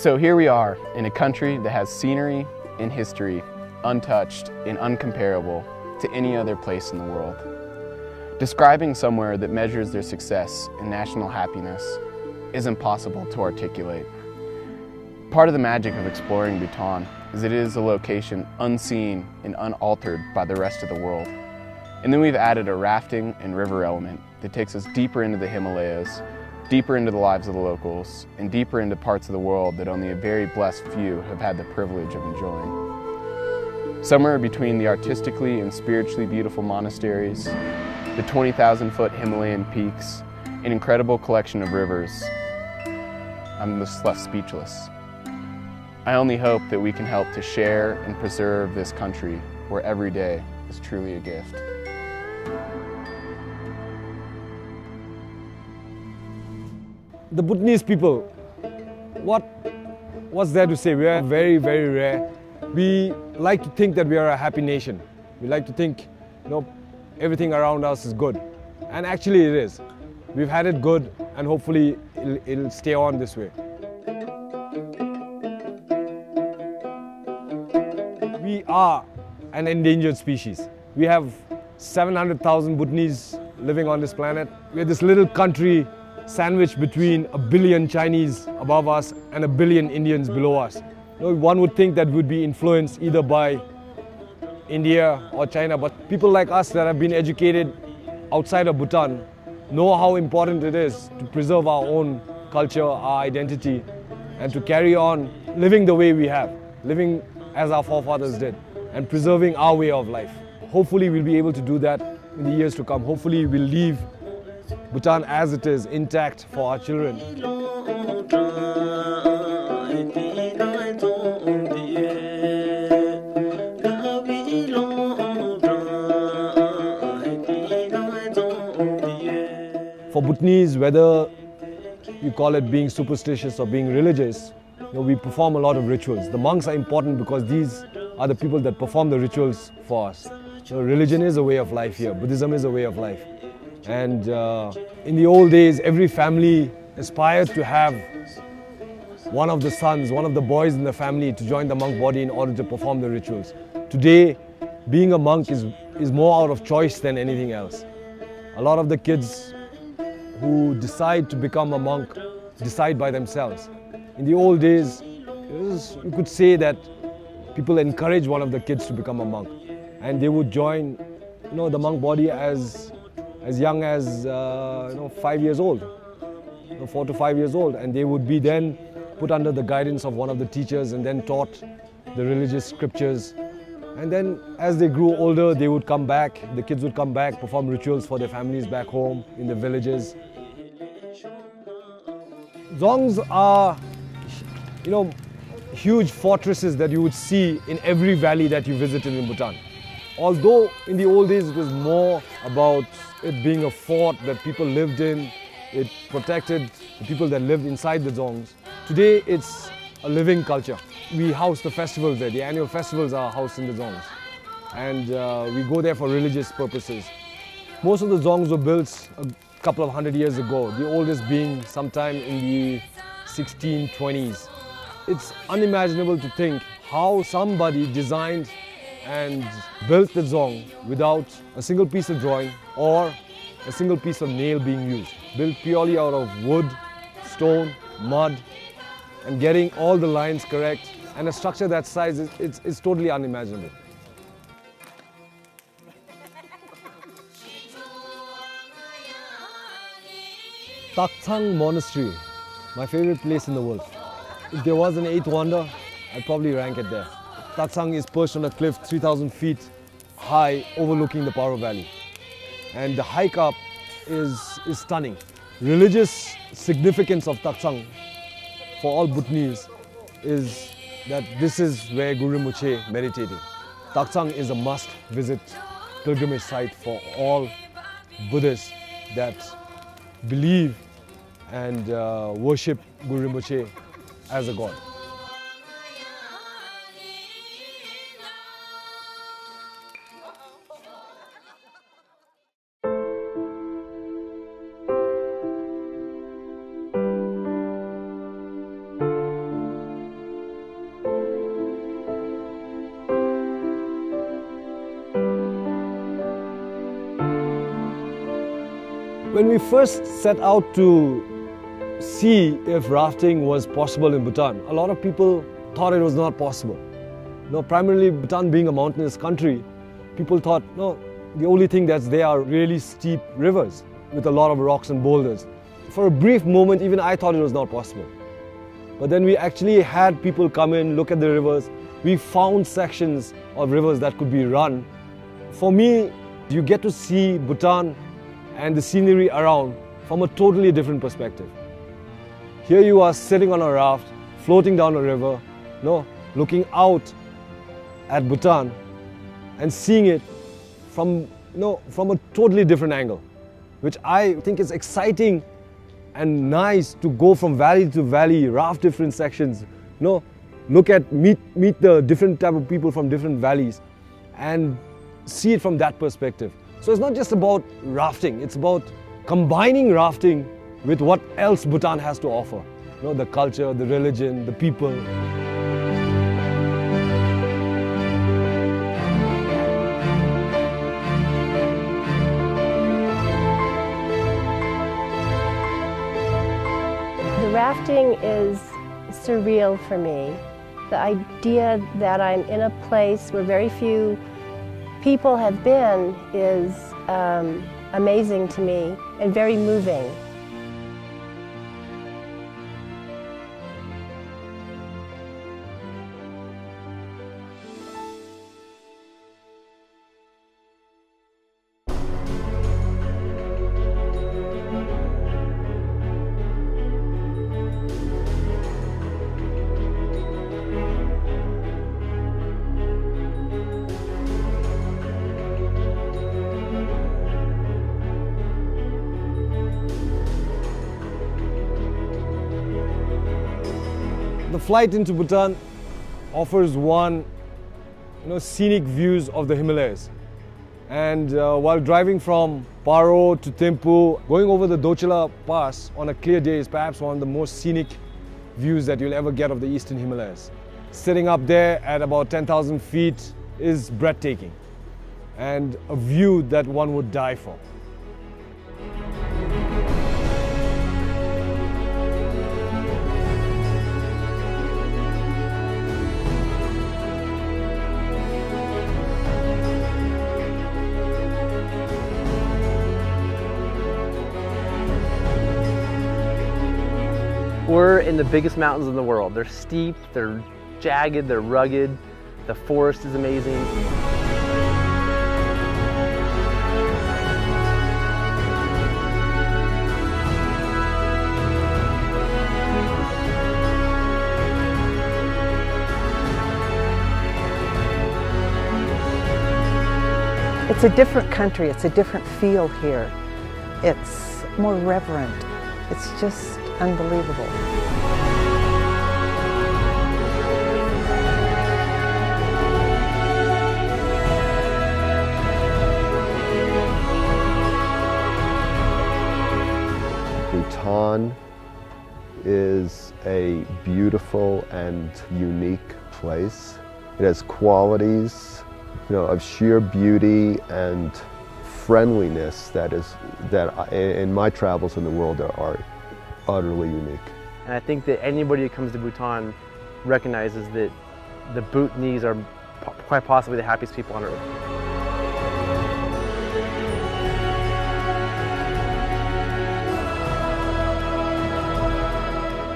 So here we are in a country that has scenery and history untouched and uncomparable to any other place in the world. Describing somewhere that measures their success and national happiness is impossible to articulate. Part of the magic of exploring Bhutan is that it is a location unseen and unaltered by the rest of the world. And then we've added a rafting and river element that takes us deeper into the Himalayas, deeper into the lives of the locals, and deeper into parts of the world that only a very blessed few have had the privilege of enjoying. Somewhere between the artistically and spiritually beautiful monasteries, the 20,000-foot Himalayan peaks, an incredible collection of rivers, I'm just left speechless. I only hope that we can help to share and preserve this country where every day is truly a gift. The Bhutanese people, what's there to say? We are very, very rare. We like to think that we are a happy nation. We like to think, everything around us is good. And actually it is. We've had it good, and hopefully it'll stay on this way. We are an endangered species. We have 700,000 Bhutanese living on this planet. We're this little country sandwiched between a billion Chinese above us and a billion Indians below us. One would think that we'd be influenced either by India or China, but people like us that have been educated outside of Bhutan know how important it is to preserve our own culture, our identity, and to carry on living the way we have, living as our forefathers did, and preserving our way of life. Hopefully we'll be able to do that in the years to come. Hopefully we'll leave Bhutan as it is, intact for our children. For Bhutanese, whether you call it being superstitious or being religious, we perform a lot of rituals. The monks are important because these are the people that perform the rituals for us. Religion is a way of life here. Buddhism is a way of life. And in the old days, every family aspired to have one of the sons, one of the boys in the family to join the monk body in order to perform the rituals. Today, being a monk is more out of choice than anything else. A lot of the kids who decide to become a monk decide by themselves. In the old days, you could say that people encourage one of the kids to become a monk, and they would join, the monk body as young as 5 years old, 4 to 5 years old, and they would be then put under the guidance of one of the teachers and then taught the religious scriptures. And then as they grew older, they would come back, the kids would come back, perform rituals for their families back home in the villages. Dzongs are, huge fortresses that you would see in every valley that you visited in Bhutan. Although in the old days it was more about it being a fort that people lived in, it protected the people that lived inside the Dzongs. Today it's a living culture. We house the festivals there. The annual festivals are housed in the Dzongs, and we go there for religious purposes. Most of the Dzongs were built a couple of 100 years ago, the oldest being sometime in the 1620s. It's unimaginable to think how somebody designed and built the Dzong without a single piece of drawing or a single piece of nail being used. Built purely out of wood, stone, mud, and getting all the lines correct. And a structure that size is totally unimaginable. Taktsang Monastery, my favorite place in the world. If there was an eighth wonder, I'd probably rank it there. Taktsang is perched on a cliff 3,000 feet high overlooking the Paro Valley. And the hike up is stunning. Religious significance of Taktsang for all Bhutanese is that this is where Guru Rinpoche meditated. Taktsang is a must-visit pilgrimage site for all Buddhists that believe and worship Guru Rinpoche as a god. When we first set out to see if rafting was possible in Bhutan, a lot of people thought it was not possible. No, primarily Bhutan being a mountainous country, people thought, no, the only thing that's there are really steep rivers with a lot of rocks and boulders. For a brief moment, even I thought it was not possible. But then we actually had people come in, look at the rivers. We found sections of rivers that could be run. For me, you get to see Bhutan and the scenery around from a totally different perspective. Here you are sitting on a raft, floating down a river, looking out at Bhutan and seeing it from a totally different angle, which I think is exciting and nice to go from valley to valley, raft different sections, meet the different type of people from different valleys and see it from that perspective. So it's not just about rafting, it's about combining rafting with what else Bhutan has to offer. The culture, the religion, the people. The rafting is surreal for me. The idea that I'm in a place where very few people have been is amazing to me and very moving. The flight into Bhutan offers scenic views of the Himalayas. And while driving from Paro to Thimphu, going over the Dochila Pass on a clear day is perhaps one of the most scenic views that you'll ever get of the Eastern Himalayas. Sitting up there at about 10,000 feet is breathtaking and a view that one would die for. We're in the biggest mountains in the world. They're steep, they're jagged, they're rugged. The forest is amazing. It's a different country, it's a different feel here. It's more reverent. It's just unbelievable. Bhutan is a beautiful and unique place. It has qualities, of sheer beauty and friendliness that in my travels in the world are utterly unique. And I think that anybody who comes to Bhutan recognizes that the Bhutanese are quite possibly the happiest people on earth.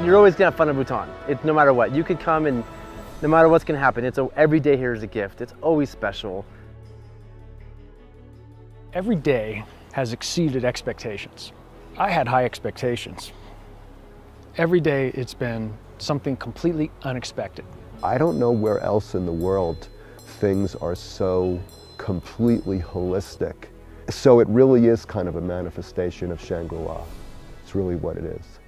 You're always going to have fun in Bhutan. No matter what. You could come and no matter what's going to happen, every day here is a gift. It's always special. Every day has exceeded expectations. I had high expectations. Every day it's been something completely unexpected. I don't know where else in the world things are so completely holistic. So it really is kind of a manifestation of Shangri-la. It's really what it is.